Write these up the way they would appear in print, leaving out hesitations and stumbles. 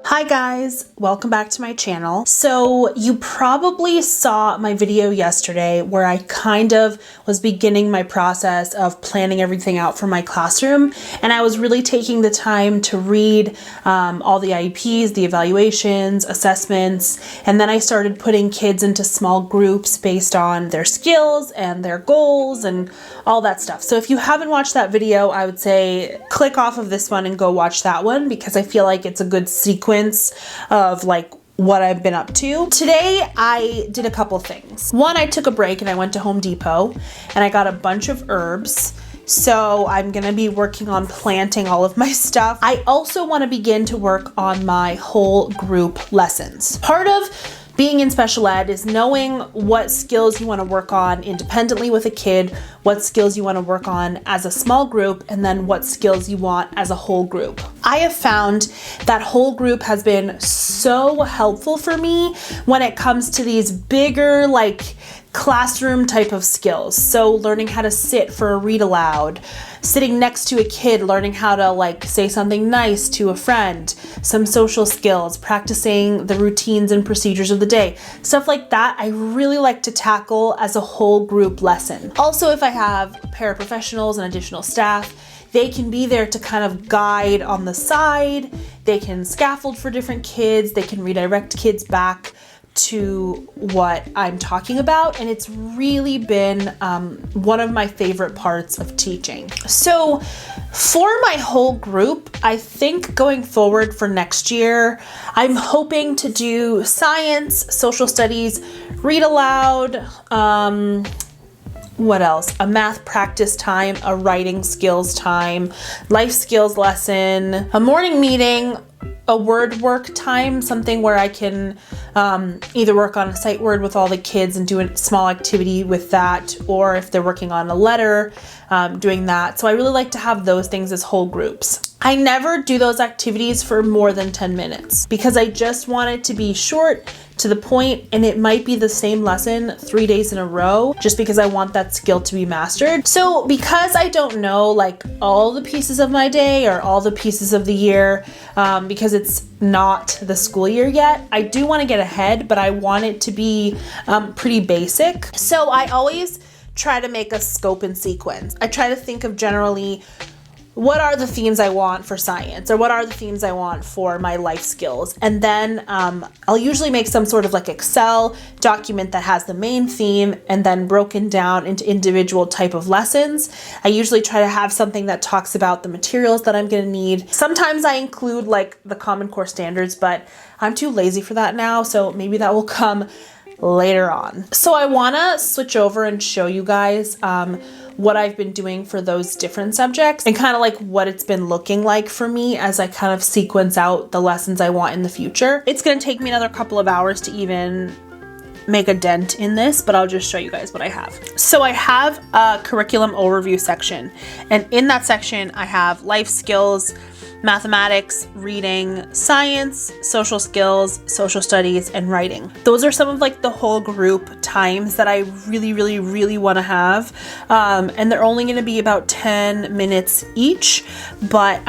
Hi guys, welcome back to my channel. So you probably saw my video yesterday where I kind of was beginning my process of planning everything out for my classroom, and I was really taking the time to read all the IEPs, the evaluations, assessments, and then I started putting kids into small groups based on their skills and their goals and all that stuff. So if you haven't watched that video, I would say click off of this one and go watch that one, because I feel like it's a good sequence of like what I've been up to. Today I did a couple things. One, I took a break and I went to Home Depot and I got a bunch of herbs. So I'm gonna be working on planting all of my stuff. I also want to begin to work on my whole group lessons. Part of being in special ed is knowing what skills you want to work on independently with a kid, what skills you want to work on as a small group, and then what skills you want as a whole group. I have found that whole group has been so helpful for me when it comes to these bigger, like classroom type of skills. So learning how to sit for a read aloud, sitting next to a kid, learning how to like say something nice to a friend, some social skills, practicing the routines and procedures of the day. Stuff like that I really like to tackle as a whole group lesson. Also, if I have paraprofessionals and additional staff, they can be there to kind of guide on the side. They can scaffold for different kids. They can redirect kids back to what I'm talking about, and it's really been one of my favorite parts of teaching. So for my whole group, I think going forward for next year, I'm hoping to do science, social studies, read aloud, what else? A math practice time, a writing skills time, life skills lesson, a morning meeting, a word work time, something where I can either work on a sight word with all the kids and do a small activity with that, or if they're working on a letter, doing that. So I really like to have those things as whole groups. I never do those activities for more than 10 minutes because I just want it to be short, to the point, and it might be the same lesson 3 days in a row just because I want that skill to be mastered. So because I don't know like all the pieces of my day or all the pieces of the year, because it's not the school year yet, I do want to get ahead, but I want it to be pretty basic. So I always try to make a scope and sequence. I try to think of generally what are the themes I want for science, or what are the themes I want for my life skills. And then I'll usually make some sort of like Excel document that has the main theme and then broken down into individual type of lessons. I usually try to have something that talks about the materials that I'm gonna need. Sometimes I include like the Common Core standards, but I'm too lazy for that now, so maybe that will come later on. So I wanna switch over and show you guys what I've been doing for those different subjects and kind of like what it's been looking like for me as I kind of sequence out the lessons I want in the future. It's gonna take me another couple of hours to even make a dent in this, but I'll just show you guys what I have. So I have a curriculum overview section, and in that section I have life skills, mathematics, reading, science, social skills, social studies, and writing. Those are some of like the whole group times that I really want to have. And they're only going to be about 10 minutes each, but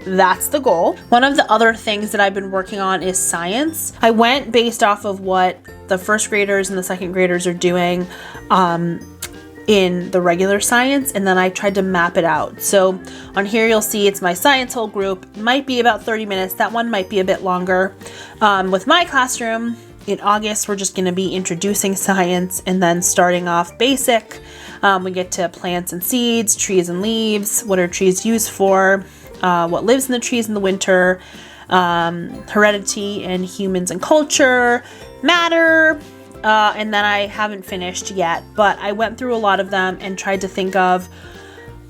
that's the goal. One of the other things that I've been working on is science. I went based off of what the first graders and the second graders are doing in the regular science, and then I tried to map it out. So on here you'll see it's my science whole group. It might be about 30 minutes. That one might be a bit longer. With my classroom in August, we're just going to be introducing science and then starting off basic. We get to plants and seeds, trees and leaves, what are trees used for, what lives in the trees in the winter, heredity and humans and culture, matter, and then I haven't finished yet, but I went through a lot of them and tried to think of,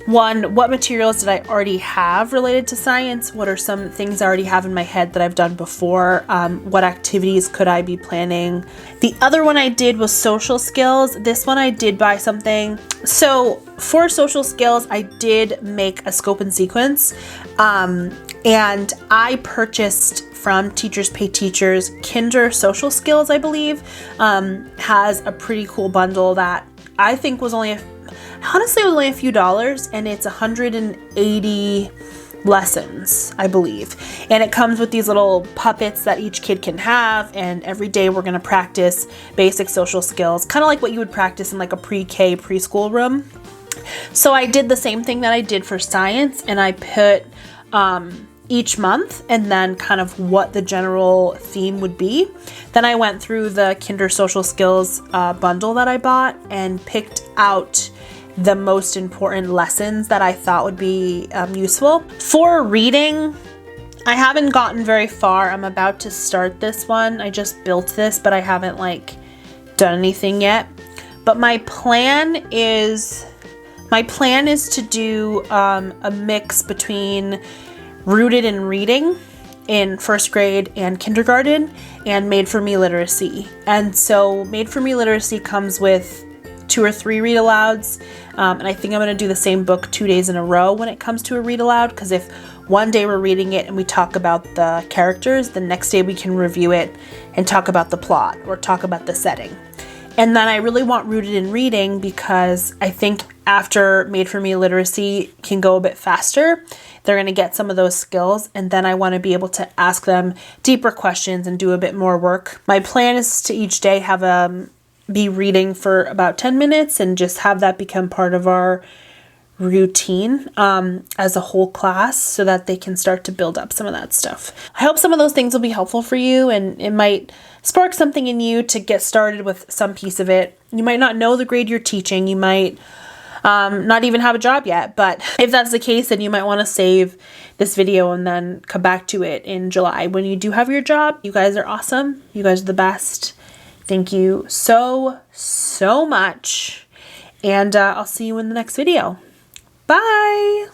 one, what materials did I already have related to science? What are some things I already have in my head that I've done before? What activities could I be planning? The other one I did was social skills. This one I did buy something. So for social skills, I did make a scope and sequence, and I purchased from Teachers Pay Teachers. Kinder Social Skills, I believe, has a pretty cool bundle that I think was only honestly it was only a few dollars, and it's 180 lessons, I believe. And it comes with these little puppets that each kid can have, and every day we're going to practice basic social skills, kind of like what you would practice in like a pre-K preschool room. So I did the same thing that I did for science, and I put each month and then kind of what the general theme would be. Then I went through the Kinder Social Skills bundle that I bought and picked out the most important lessons that I thought would be useful. For reading, I haven't gotten very far. I'm about to start this one. I just built this, but I haven't like done anything yet. But my plan is to do a mix between Rooted in Reading in first grade and kindergarten, and Made for Me Literacy. And so Made for Me Literacy comes with 2 or 3 read alouds, and I think I'm going to do the same book 2 days in a row when it comes to a read aloud, because if one day we're reading it and we talk about the characters, the next day we can review it and talk about the plot or talk about the setting. And then I really want Rooted in Reading because I think after Made for Me Literacy can go a bit faster, they're going to get some of those skills, and then I want to be able to ask them deeper questions and do a bit more work. My plan is to each day have be reading for about 10 minutes and just have that become part of our routine as a whole class, so that they can start to build up some of that stuff. I hope some of those things will be helpful for you, and it might spark something in you to get started with some piece of it. You might not know the grade you're teaching. You might not even have a job yet, but if that's the case, then you might want to save this video and then come back to it in July when you do have your job. You guys are awesome. You guys are the best. Thank you so much. And I'll see you in the next video. Bye.